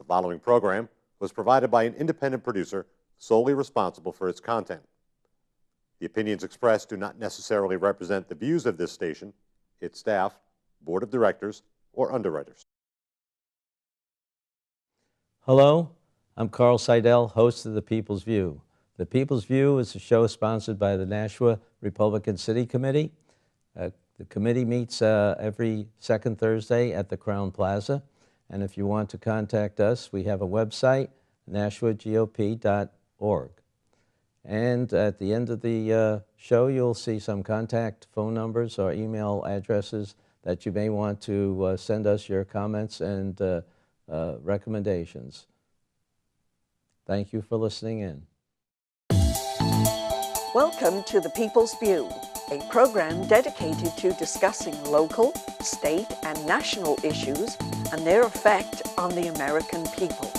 following program was provided by an independent producer solely responsible for its content. The opinions expressed do not necessarily represent the views of this station, its staff, board of directors, or underwriters. Hello, I'm Carl Seidel, host of The People's View. The People's View is a show sponsored by the Nashua Republican City Committee. The committee meets every second Thursday at the Crown Plaza. And if you want to contact us, we have a website, nashuagop.org. And at the end of the show, you'll see some contact phone numbers or email addresses that you may want to send us your comments and recommendations. Thank you for listening in. Welcome to The People's View, a program dedicated to discussing local, state, and national issues and their effect on the American people.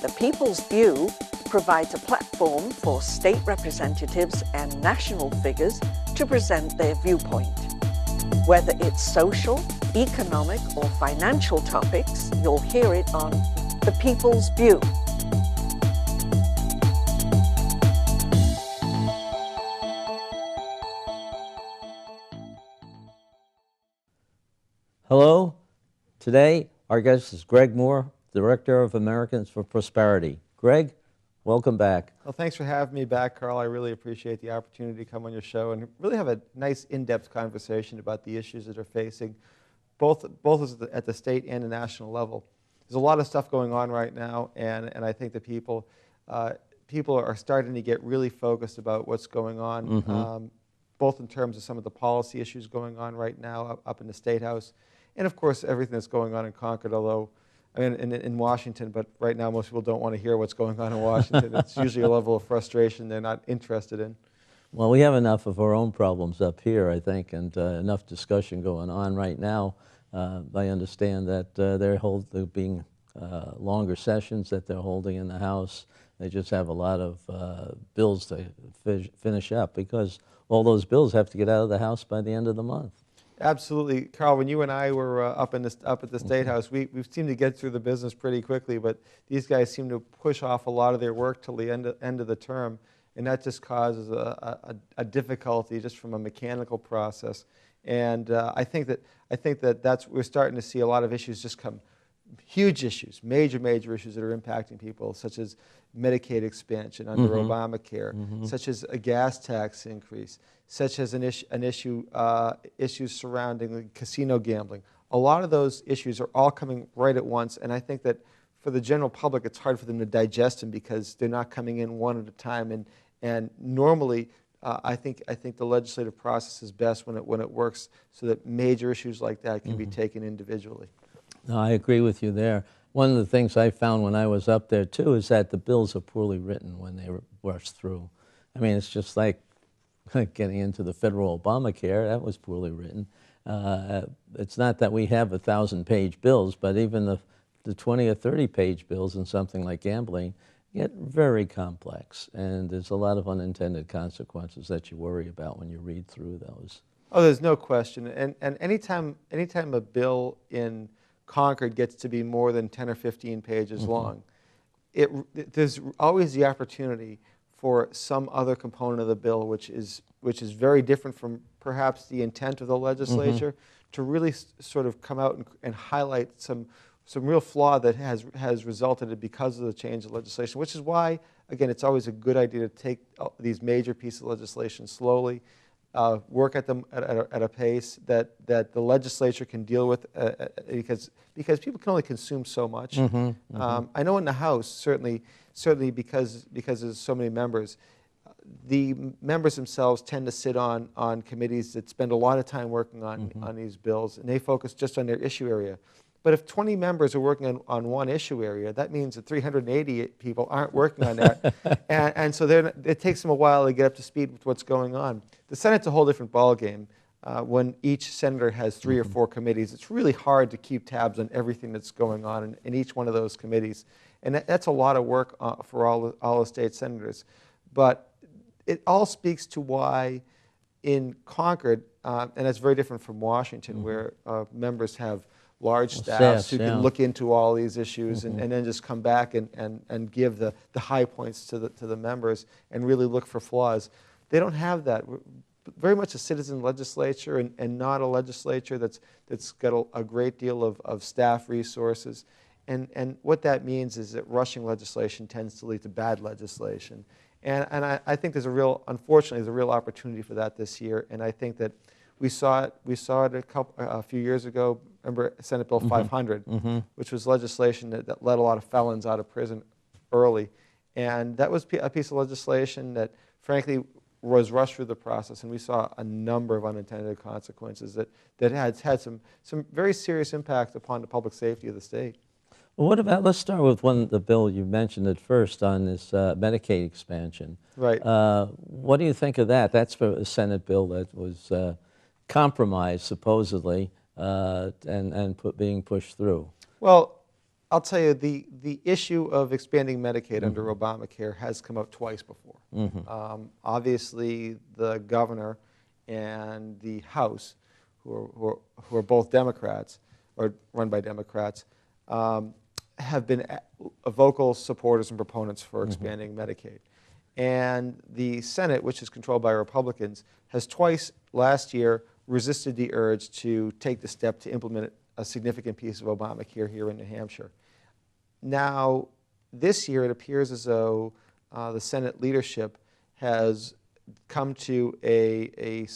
The People's View provides a platform for state representatives and national figures to present their viewpoint. Whether it's social, economic, or financial topics, you'll hear it on The People's View. Hello. Today, our guest is Greg Moore, Director of Americans for Prosperity. Greg, welcome back. Well, thanks for having me back, Carl. I really appreciate the opportunity to come on your show and really have a nice in-depth conversation about the issues that are facing both at the state and the national level. There's a lot of stuff going on right now, and I think that people are starting to get really focused about what's going on, both in terms of some of the policy issues going on right now up in the State House, and of course everything that's going on in Concord, although I mean, in Washington, but right now most people don't want to hear what's going on in Washington. It's usually a level of frustration they're not interested in. Well, we have enough of our own problems up here, I think, and enough discussion going on right now. I understand that there being longer sessions that they're holding in the House. They just have a lot of bills to finish up because all those bills have to get out of the House by the end of the month. Absolutely. Carl, when you and I were up at the State House, we seemed to get through the business pretty quickly, but these guys seem to push off a lot of their work till the end of the term, and that just causes a difficulty just from a mechanical process. And I think that we're starting to see a lot of issues just come, huge issues, major issues that are impacting people, such as Medicaid expansion under Obamacare, such as a gas tax increase, such as issues surrounding casino gambling. A lot of those issues are all coming right at once, and I think that for the general public, it's hard for them to digest them because they're not coming in one at a time. And normally, I think the legislative process is best when it works, so that major issues like that can be taken individually. No, I agree with you there. One of the things I found when I was up there too is that the bills are poorly written when they rush through. I mean, it's just like getting into the federal Obamacare. That was poorly written. It's not that we have 1,000-page bills, but even the 20 or 30-page bills in something like gambling get very complex, and there's a lot of unintended consequences that you worry about when you read through those. Oh, there's no question. And anytime a bill in Concord gets to be more than 10 or 15 pages long, there's always the opportunity for some other component of the bill, which is very different from perhaps the intent of the legislature, to really sort of come out and highlight some real flaw that has resulted because of the change of legislation, which is why, again, it's always a good idea to take these major pieces of legislation slowly, work at them at a pace that the legislature can deal with, because people can only consume so much. I know in the House, certainly because there's so many members, the members themselves tend to sit on committees that spend a lot of time working on these bills, and they focus just on their issue area. But if 20 members are working on one issue area, that means that 380 people aren't working on that. and so it takes them a while to get up to speed with what's going on. The Senate's a whole different ballgame. When each senator has 3 or 4 committees, it's really hard to keep tabs on everything that's going on in each one of those committees. And that's a lot of work for all the state senators. But it all speaks to why in Concord, and that's very different from Washington, where members have large Well, staffs who yeah. can look into all these issues and then just come back and give the high points to the members and really look for flaws. They don't have that. We're very much a citizen legislature and not a legislature that's got a great deal of staff resources. And what that means is that rushing legislation tends to lead to bad legislation. And I think unfortunately, there's a real opportunity for that this year. And I think that we saw it a few years ago. Remember Senate Bill 500, which was legislation that let a lot of felons out of prison early. And that was a piece of legislation that, frankly, was rushed through the process. And we saw a number of unintended consequences that had some very serious impact upon the public safety of the state. Well, what about, let's start with the bill you mentioned at first on this Medicaid expansion. Right. What do you think of that? That's for a Senate bill that was compromised, supposedly, and being pushed through. Well, I'll tell you, the issue of expanding Medicaid under Obamacare has come up twice before. Obviously, the governor and the House, who are both Democrats, or run by Democrats, have been vocal supporters and proponents for expanding Medicaid. And the Senate, which is controlled by Republicans, has twice last year resisted the urge to take the step to implement a significant piece of Obamacare here in New Hampshire. Now, this year it appears as though the Senate leadership has come to a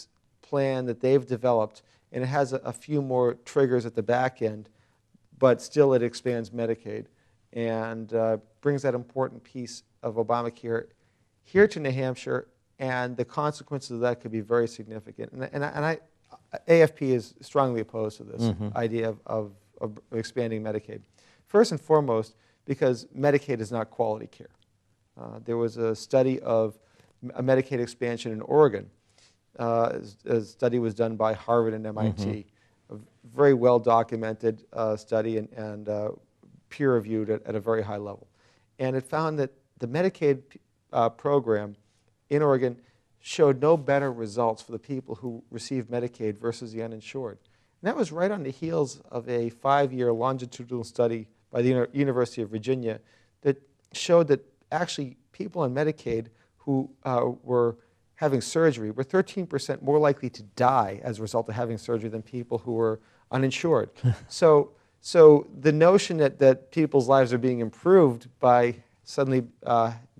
plan that they've developed, and it has a few more triggers at the back end, but still it expands Medicaid and brings that important piece of Obamacare here to New Hampshire, and the consequences of that could be very significant. And AFP is strongly opposed to this idea of expanding Medicaid. First and foremost, because Medicaid is not quality care. There was a study of a Medicaid expansion in Oregon. A study was done by Harvard and MIT. A very well-documented study and peer-reviewed at a very high level. And it found that the Medicaid program in Oregon showed no better results for the people who received Medicaid versus the uninsured. And that was right on the heels of a 5-year longitudinal study by the University of Virginia that showed that actually people on Medicaid who were having surgery were 13% more likely to die as a result of having surgery than people who were uninsured. So the notion that people's lives are being improved by suddenly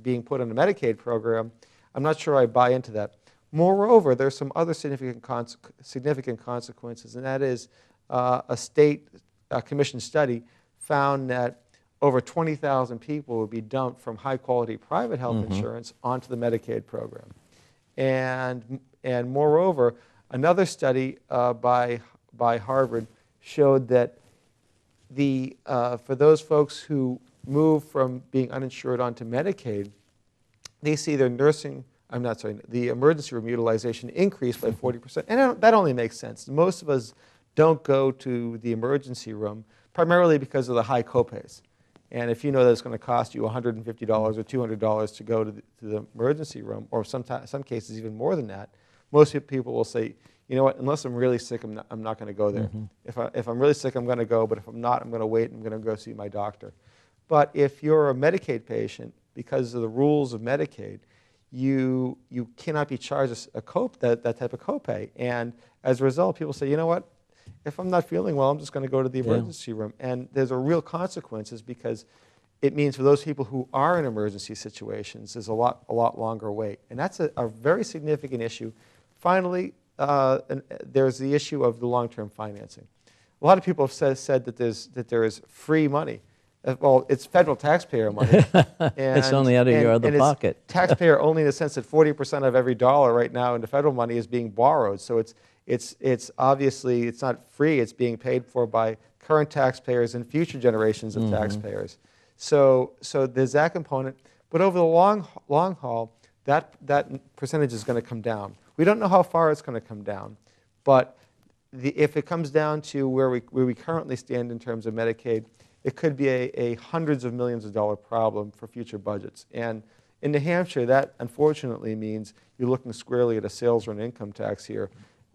being put on a Medicaid program, I'm not sure I buy into that. Moreover, there's some other significant consequences, and that is a state commission study found that over 20,000 people would be dumped from high-quality private health insurance onto the Medicaid program. And moreover, another study by Harvard showed that for those folks who move from being uninsured onto Medicaid, they see their the emergency room utilization increase by 40%. And that only makes sense. Most of us don't go to the emergency room primarily because of the high copays. And if you know that it's going to cost you $150 or $200 to go to the emergency room, or some cases even more than that, most people will say, you know what, unless I'm really sick, I'm not going to go there. If I'm really sick, I'm going to go, but if I'm not, I'm going to wait and I'm going to go see my doctor. But if you're a Medicaid patient, because of the rules of Medicaid, you cannot be charged that type of copay. And as a result, people say, you know what, if I'm not feeling well, I'm just going to go to the emergency room. And there's a real consequences because it means for those people who are in emergency situations, there's a lot longer wait. And that's a very significant issue. Finally, there's the issue of the long-term financing. A lot of people have said that there is free money. Well, it's federal taxpayer money. It's only out of your other pocket. It's taxpayer only in the sense that 40% of every dollar right now in the federal money is being borrowed. So it's obviously, it's not free. It's being paid for by current taxpayers and future generations of taxpayers. So there's that component. But over the long haul, that percentage is going to come down. We don't know how far it's going to come down. But if it comes down to where we currently stand in terms of Medicaid, it could be a hundreds of millions of dollar problem for future budgets. And in New Hampshire, that unfortunately means you're looking squarely at a sales run income tax here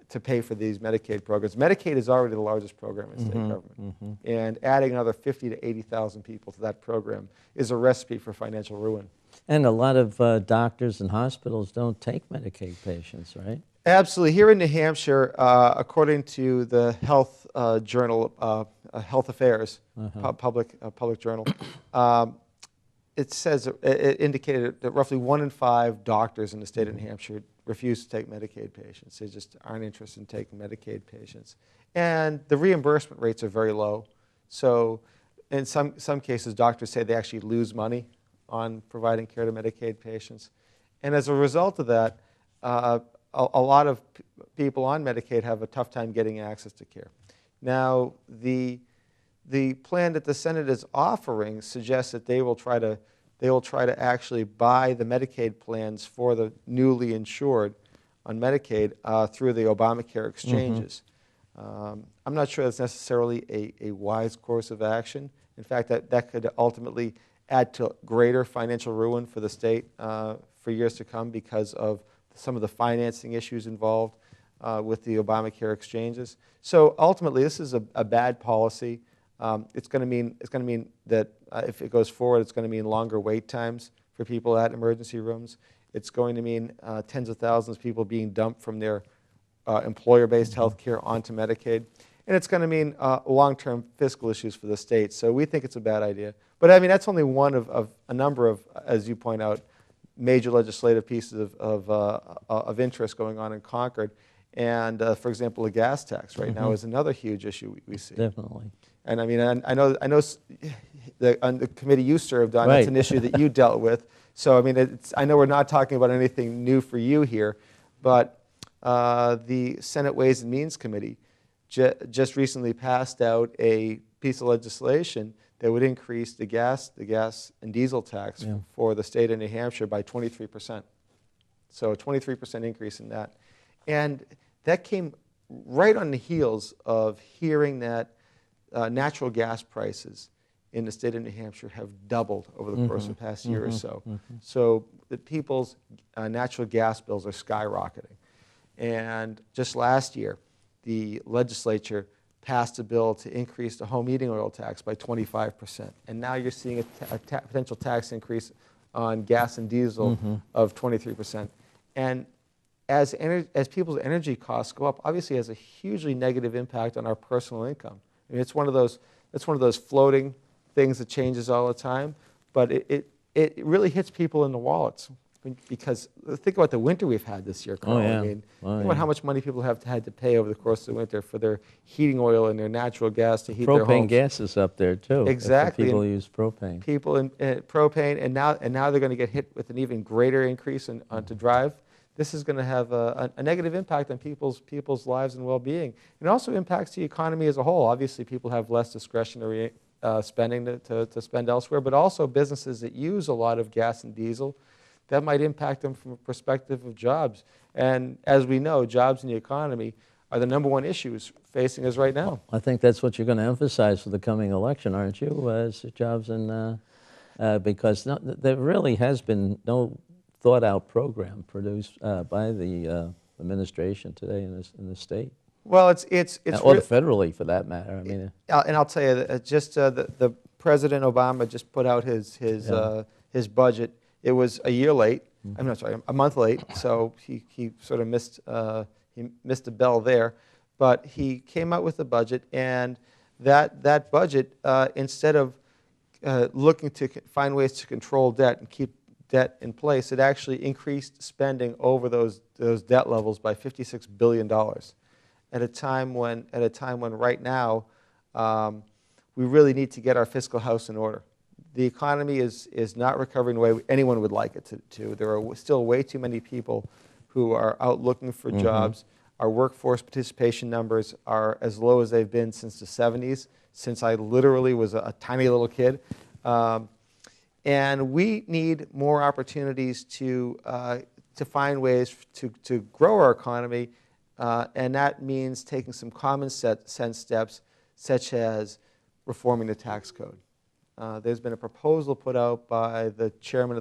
to pay for these Medicaid programs. Medicaid is already the largest program in state government. And adding another 50 to 80,000 people to that program is a recipe for financial ruin. And a lot of doctors and hospitals don't take Medicaid patients, right? Absolutely. Here in New Hampshire, according to the Health Journal, Health Affairs, public journal, it says it indicated that roughly 1 in 5 doctors in the state of New Hampshire refuse to take Medicaid patients. They just aren't interested in taking Medicaid patients, and the reimbursement rates are very low. So, in some cases, doctors say they actually lose money on providing care to Medicaid patients, and as a result of that, a lot of people on Medicaid have a tough time getting access to care. Now, the plan that the Senate is offering suggests that they will try to actually buy the Medicaid plans for the newly insured on Medicaid through the Obamacare exchanges. I'm not sure that's necessarily a wise course of action. In fact, that could ultimately add to greater financial ruin for the state for years to come because of some of the financing issues involved with the Obamacare exchanges. So ultimately, this is a bad policy. It's going to mean that if it goes forward, it's going to mean longer wait times for people at emergency rooms. It's going to mean tens of thousands of people being dumped from their employer-based health care onto Medicaid. And it's going to mean long-term fiscal issues for the state. So we think it's a bad idea. But I mean, that's only one of a number of, as you point out, major legislative pieces of interest going on in Concord. And for example, the gas tax right now is another huge issue we see. Definitely. And I mean, I know on the committee you served on, Right. it's an issue that you dealt with. So I mean, I know we're not talking about anything new for you here, but the Senate Ways and Means Committee just recently passed out a piece of legislation that would increase the gas and diesel tax for the state of New Hampshire by 23%. So a 23% increase in that. And that came right on the heels of hearing that natural gas prices in the state of New Hampshire have doubled over the course of the past year or so. So the people's natural gas bills are skyrocketing. And just last year, the legislature passed a bill to increase the home heating oil tax by 25%. And now you're seeing a potential tax increase on gas and diesel of 23%. And as people's energy costs go up, obviously it has a hugely negative impact on our personal income. I mean, it's one of those floating things that changes all the time, but it really hits people in the wallets. Because think about the winter we've had this year, Carl. I mean, think about how much money people have had to pay over the course of the winter for their heating oil and their natural gas to heat their homes. Propane gas is up there too. Exactly. People use propane. People in propane, and now they're going to get hit with an even greater increase to drive. This is going to have a negative impact on people's lives and well-being. It also impacts the economy as a whole. Obviously, people have less discretionary spending to spend elsewhere, but also businesses that use a lot of gas and diesel, that might impact them from a perspective of jobs. And as we know, jobs in the economy are the #1 issues facing us right now. I think that's what you're going to emphasize for the coming election, aren't you? As jobs and because there really has been no thought-out program produced by the administration today in the state. Well, it's or federally, for that matter. I mean, and I'll tell you, the President Obama just put out his budget. It was a year late. I'm not sorry, a month late. So he sort of missed a bell there, but he came out with a budget, and that budget, instead of looking to find ways to control debt and keep debt in place, it actually increased spending over those debt levels by $56 billion. At a time when right now we really need to get our fiscal house in order. The economy is not recovering the way anyone would like it to. There are still way too many people who are out looking for jobs. Our workforce participation numbers are as low as they've been since the 70s, since I literally was a tiny little kid. And we need more opportunities to find ways to grow our economy, and that means taking some common sense steps, such as reforming the tax code. There's been a proposal put out by the chairman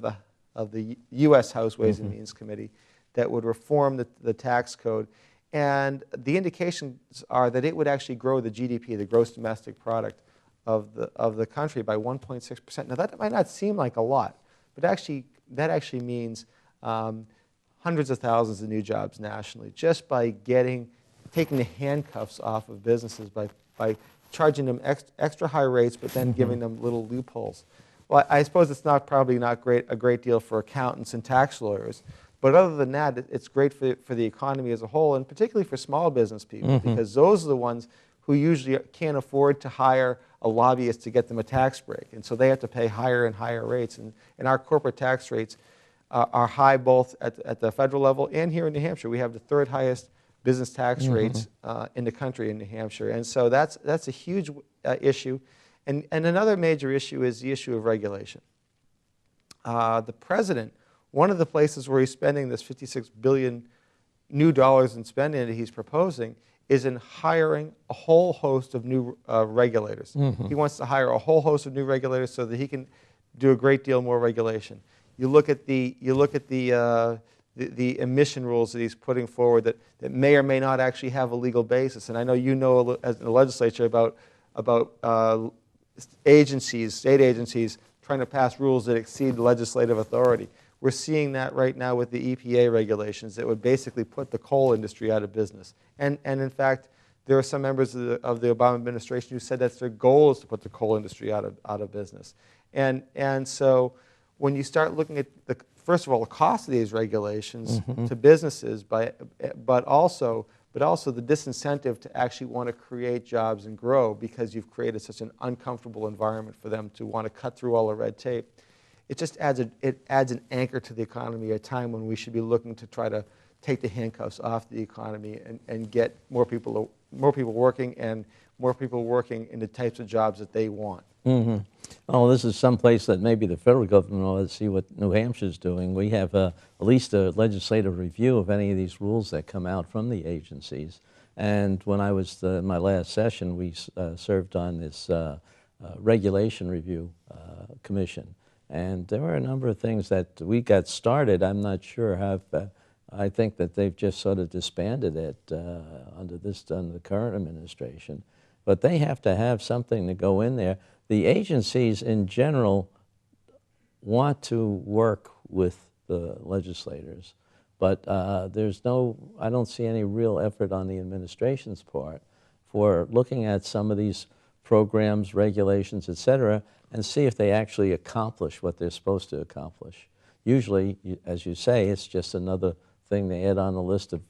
of the U.S. House Ways and Means Committee that would reform the tax code And the indications are that it would actually grow the GDP, the gross domestic product of the country, by 1.6%. Now that might not seem like a lot, but that actually means hundreds of thousands of new jobs nationally, just by taking the handcuffs off of businesses by charging them extra high rates, but then giving them little loopholes. Well, I suppose it's probably not a great deal for accountants and tax lawyers, but other than that, it's great for the economy as a whole, and particularly for small business people, because those are the ones who usually can't afford to hire a lobbyist to get them a tax break, and so they have to pay higher and higher rates. And our corporate tax rates are high both at the federal level and here in New Hampshire. We have the third highest business tax rates in the country in New Hampshire, and so that's a huge issue. And another major issue is the issue of regulation. The president, one of the places where he's spending this $56 billion new dollars in spending that he's proposing is in hiring a whole host of new regulators. He wants to hire a whole host of new regulators so that he can do a great deal more regulation. You look at the emission rules that he's putting forward that may or may not actually have a legal basis. And I know you know, as in the legislature, about state agencies trying to pass rules that exceed legislative authority. We're seeing that right now with the EPA regulations that would basically put the coal industry out of business. And in fact, there are some members of the Obama administration who said that's their goal, is to put the coal industry out of business. And so when you start looking at first of all, the cost of these regulations to businesses, but also the disincentive to actually want to create jobs and grow, because you've created such an uncomfortable environment for them to want to cut through all the red tape. It just adds an anchor to the economy at a time when we should be looking to try to take the handcuffs off the economy and get more people working, and more people working in the types of jobs that they want. Oh, this is someplace that maybe the federal government ought to see what New Hampshire's doing. We have at least a legislative review of any of these rules that come out from the agencies. And when I was in my last session, we served on this regulation review commission. And there were a number of things that we got started. I'm not sure how. I think that they've just sort of disbanded it under the current administration. But they have to have something to go in there. The agencies in general want to work with the legislators, but I don't see any real effort on the administration's part for looking at some of these programs, regulations, et cetera, and see if they actually accomplish what they're supposed to accomplish. Usually, as you say, it's just another thing they add on the list of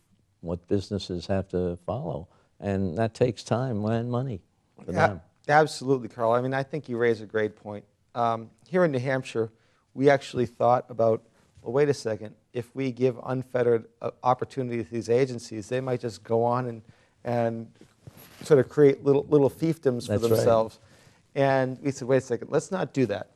what businesses have to follow, and that takes time and money for them. Absolutely, Carl. I mean, I think you raise a great point. Here in New Hampshire, we actually thought about, well, wait a second, if we give unfettered opportunity to these agencies, they might just go on and sort of create little fiefdoms for themselves. Right. And we said, wait a second, let's not do that.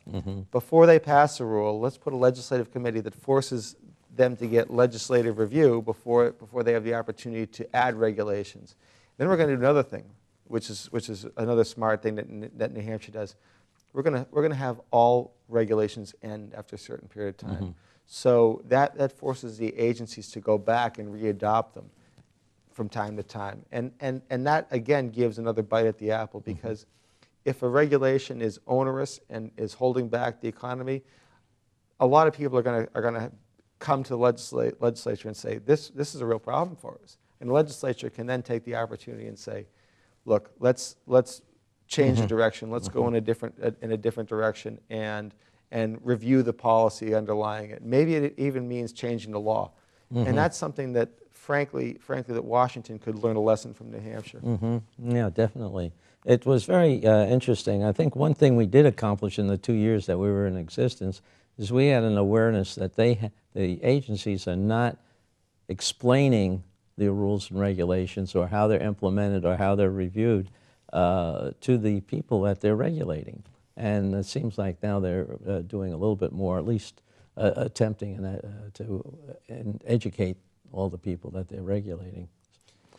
Before they pass a rule, let's put a legislative committee that forces them to get legislative review before they have the opportunity to add regulations. Then we're going to do another thing, which is another smart thing that New Hampshire does. We're going to have all regulations end after a certain period of time. So that forces the agencies to go back and readopt them from time to time. And that, again, gives another bite at the apple, because if a regulation is onerous and is holding back the economy, a lot of people are going to come to the legislature and say, this is a real problem for us. And the legislature can then take the opportunity and say, look, let's change the direction. Let's go in a different direction and review the policy underlying it. Maybe it even means changing the law. And that's something that, frankly, that Washington could learn a lesson from New Hampshire. Yeah, definitely. It was very interesting. I think one thing we did accomplish in the 2 years that we were in existence is we had an awareness that the agencies are not explaining the rules and regulations or how they're implemented or how they're reviewed to the people that they're regulating. And it seems like now they're doing a little bit more, at least attempting to educate all the people that they're regulating.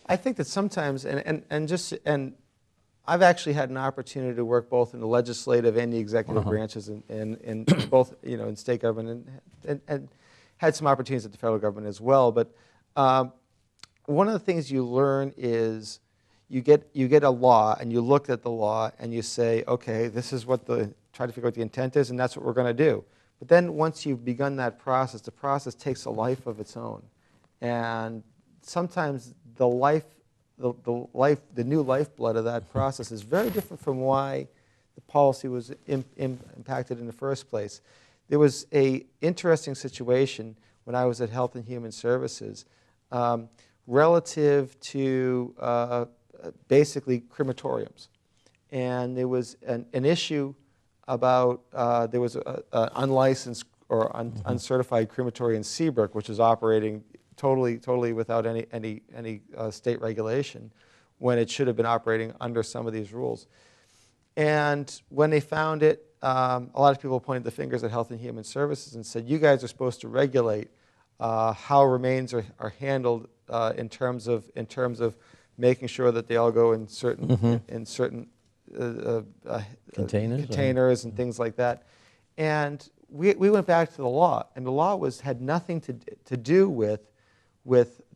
I think that sometimes, and I've actually had an opportunity to work both in the legislative and the executive branches in both, in state government, and had some opportunities at the federal government as well. But one of the things you learn is you get a law, and you look at the law and you say, okay, this is what try to figure out what the intent is, and that's what we're going to do. But then once you've begun that process, the process takes a life of its own. And sometimes the new lifeblood of that process is very different from why the policy was impacted in the first place. There was an interesting situation when I was at Health and Human Services relative to basically crematoriums. And there was an issue about there was an unlicensed or uncertified crematory in Seabrook, which was operating totally without any state regulation, when it should have been operating under some of these rules. And when they found it, a lot of people pointed the fingers at Health and Human Services and said, you guys are supposed to regulate how remains are handled in terms of making sure that they all go in certain containers and things like that. And we went back to the law, and the law had nothing to do with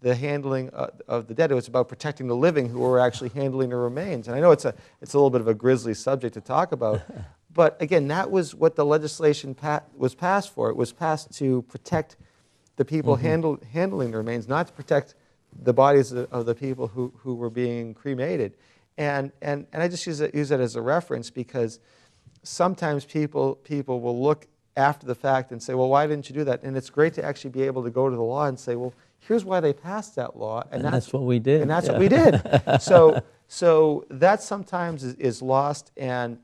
the handling of the dead. It was about protecting the living who were actually handling the remains. And I know it's a little bit of a grisly subject to talk about, but again, that was what the legislation was passed for. It was passed to protect the people handling the remains, not to protect the bodies of the people who were being cremated. And I just use it as a reference, because sometimes people will look after the fact and say, well, why didn't you do that? And it's great to actually be able to go to the law and say, well, here's why they passed that law. And that's what we did. And that's what we did. So that sometimes is lost. And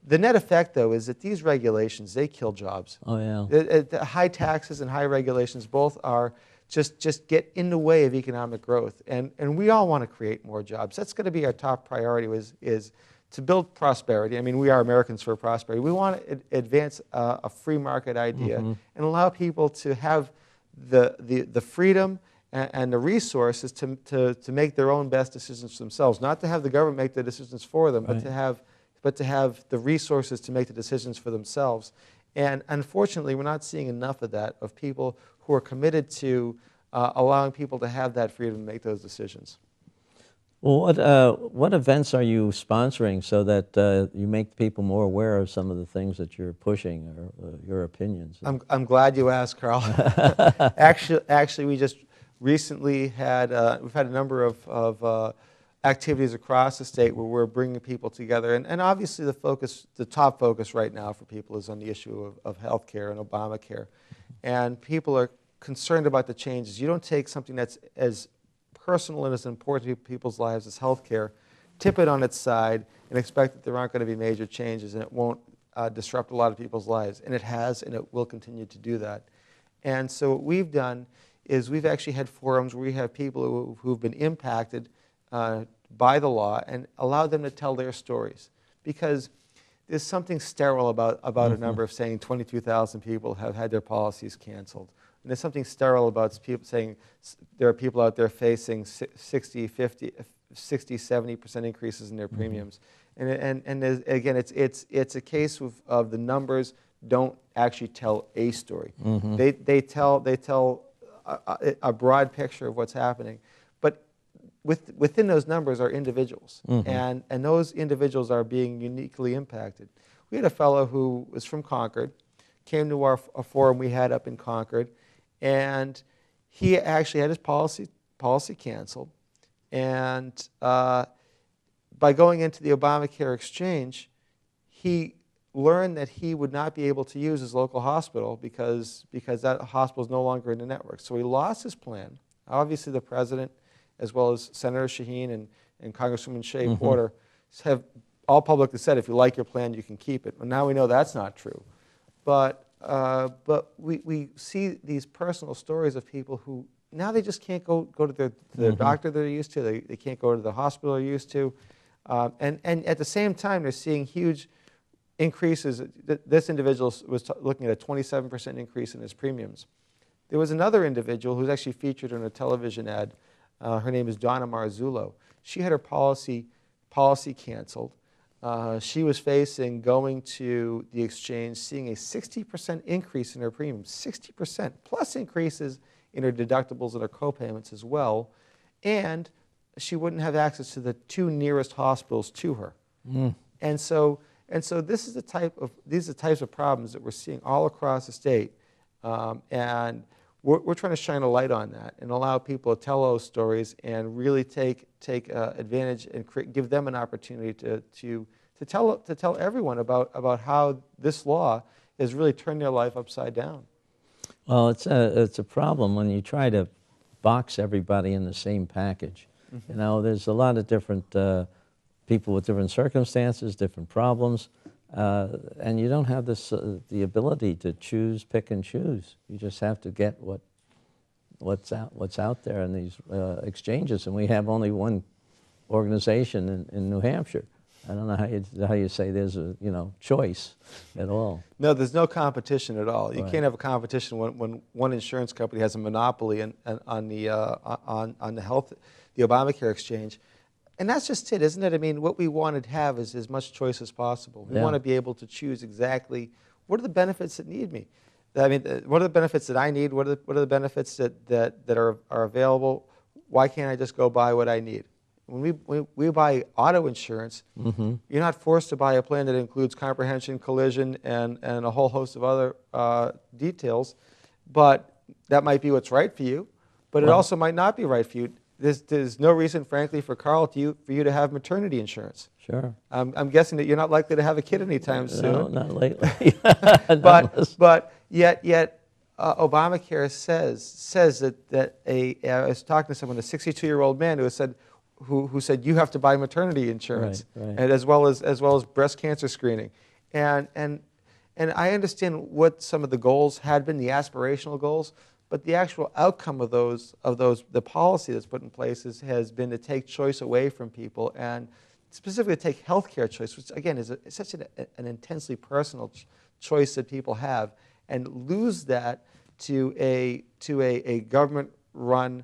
the net effect, though, is that these regulations, they kill jobs. Oh, yeah. The high taxes and high regulations both are just get in the way of economic growth. And we all want to create more jobs. That's going to be our top priority, is to build prosperity. I mean, we are Americans for prosperity. We want to advance a free market idea and allow people to have the freedom and the resources to make their own best decisions for themselves. Not to have the government make the decisions for them, but to have the resources to make the decisions for themselves. And unfortunately, we're not seeing enough of that, of people who are committed to allowing people to have that freedom to make those decisions. Well, what events are you sponsoring so that you make people more aware of some of the things that you're pushing, or your opinions? I'm glad you asked, Carl. Actually, we just recently had we've had a number of activities across the state where we're bringing people together, and obviously the top focus right now for people is on the issue of health care and Obamacare, and people are concerned about the changes. You don't take something that's as personal and as important to people's lives as health care, tip it on its side, and expect that there aren't going to be major changes and it won't disrupt a lot of people's lives. And it has, and it will continue to do that. And so what we've done is we've actually had forums where we have people who've been impacted by the law and allow them to tell their stories. Because there's something sterile about a number of saying 22,000 people have had their policies canceled. And there's something sterile about people saying there are people out there facing 60, 50, 60, 70% increases in their premiums. And again, it's a case of the numbers don't actually tell a story. They tell a broad picture of what's happening. But within those numbers are individuals. And those individuals are being uniquely impacted. We had a fellow who was from Concord, came to a forum we had up in Concord, and he actually had his policy canceled. And by going into the Obamacare exchange, he learned that he would not be able to use his local hospital because that hospital is no longer in the network. So he lost his plan. Obviously, the president, as well as Senator Shaheen and Congresswoman Shea Porter, have all publicly said, if you like your plan, you can keep it. But now we know that's not true. But we see these personal stories of people who now they just can't go to their doctor they're used to. They can't go to the hospital they're used to. And at the same time, they're seeing huge increases. This individual was looking at a 27% increase in his premiums. There was another individual who's actually featured in a television ad. Her name is Donna Marzullo. She had her policy canceled. She was facing going to the exchange, seeing a 60% increase in her premiums, 60%, plus increases in her deductibles and her co-payments as well. and she wouldn't have access to the 2 nearest hospitals to her. And so these are the types of problems that we're seeing all across the state, and we're trying to shine a light on that and allow people to tell those stories and really take advantage and give them an opportunity to tell everyone about how this law has really turned their life upside down. Well, it's a problem when you try to box everybody in the same package. You know, there's a lot of different people with different circumstances, different problems, and you don't have this the ability to pick and choose. You just have to get what's out there in these exchanges, and we have only one organization in New Hampshire. I don't know how you say there's a choice at all. No, there's no competition at all. You Right. can't have a competition when one insurance company has a monopoly on the Obamacare exchange. And that's just it, isn't it? I mean, what we want to have is as much choice as possible. We Yeah. want to be able to choose exactly what are the benefits that need me. I mean, what are the benefits that I need? What are the benefits that are available? Why can't I just go buy what I need? When we buy auto insurance, you're not forced to buy a plan that includes comprehension, collision, and a whole host of other details, but that might be what's right for you, but it also might not be right for you. There's no reason, frankly, for Carl for you to have maternity insurance. Sure. I'm guessing that you're not likely to have a kid anytime soon. No, not lately. But yet Obamacare says that I was talking to someone, a 62-year-old man who said you have to buy maternity insurance, Right, right. and as well as breast cancer screening, and I understand what some of the goals had been, the aspirational goals, but the actual outcome of the policy that's put in place has been to take choice away from people, and specifically to take health care choice, which again is such an intensely personal choice that people have, and lose that to a government-run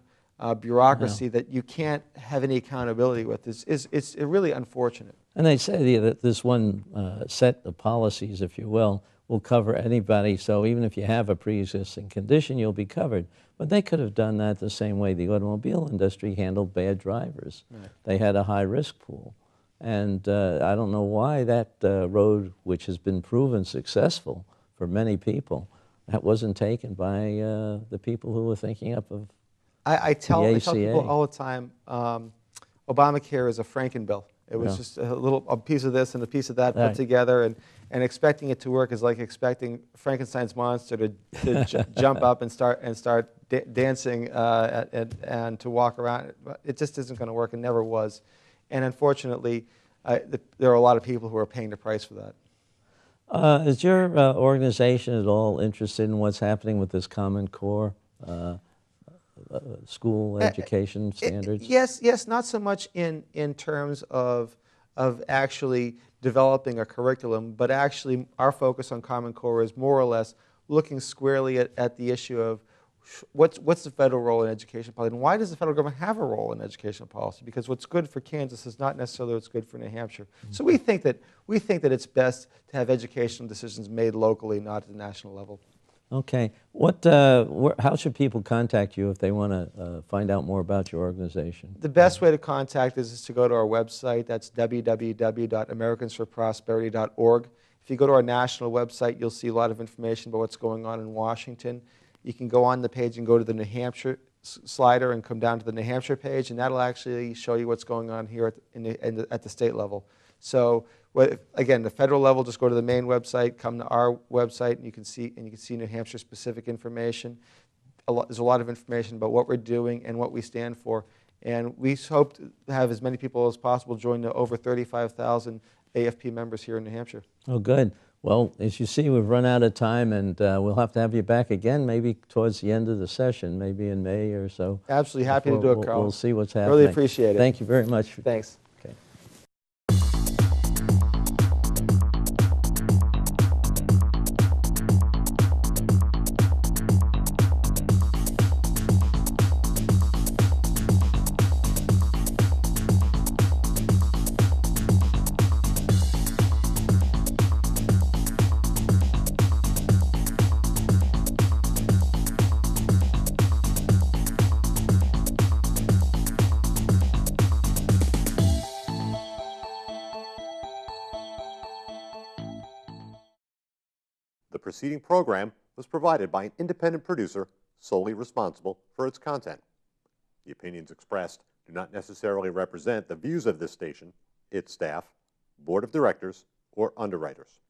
bureaucracy that you can't have any accountability with. It's really unfortunate. And they say that this one set of policies, if you will cover anybody. So even if you have a pre-existing condition, you'll be covered. But they could have done that the same way the automobile industry handled bad drivers. Right. They had a high-risk pool. And I don't know why that road, which has been proven successful for many people, that wasn't taken by the people who were thinking up of I tell the people all the time, Obamacare is a Frankenbill. It was just a piece of this and a piece of that put together, and expecting it to work is like expecting Frankenstein's monster to jump up and start dancing and to walk around. It just isn't going to work. It never was, and unfortunately, there are a lot of people who are paying the price for that. Is your organization at all interested in what's happening with this Common Core school education standards? Yes, not so much in terms of actually developing a curriculum, but actually our focus on Common Core is more or less looking squarely at the issue of what's the federal role in education policy, and why does the federal government have a role in educational policy? Because what's good for Kansas is not necessarily what's good for New Hampshire. So we think that it's best to have educational decisions made locally, not at the national level. Okay. How should people contact you if they want to find out more about your organization? The best way to contact us is to go to our website. That's www.americansforprosperity.org. If you go to our national website, you'll see a lot of information about what's going on in Washington. You can go on the page and go to the New Hampshire slider and come down to the New Hampshire page, and that'll actually show you what's going on here at the state level. So again, the federal level, just go to the main website, come to our website, and you can see New Hampshire specific information. There's a lot of information about what we're doing and what we stand for, and we hope to have as many people as possible join the over 35,000 AFP members here in New Hampshire. Oh, good. Well, as you see, we've run out of time, and we'll have to have you back again, maybe towards the end of the session, maybe in May or so. Absolutely happy to do it, Carl. We'll see what's happening. Really appreciate it. Thank you very much. Thanks. The preceding program was provided by an independent producer solely responsible for its content. The opinions expressed do not necessarily represent the views of this station, its staff, board of directors, or underwriters.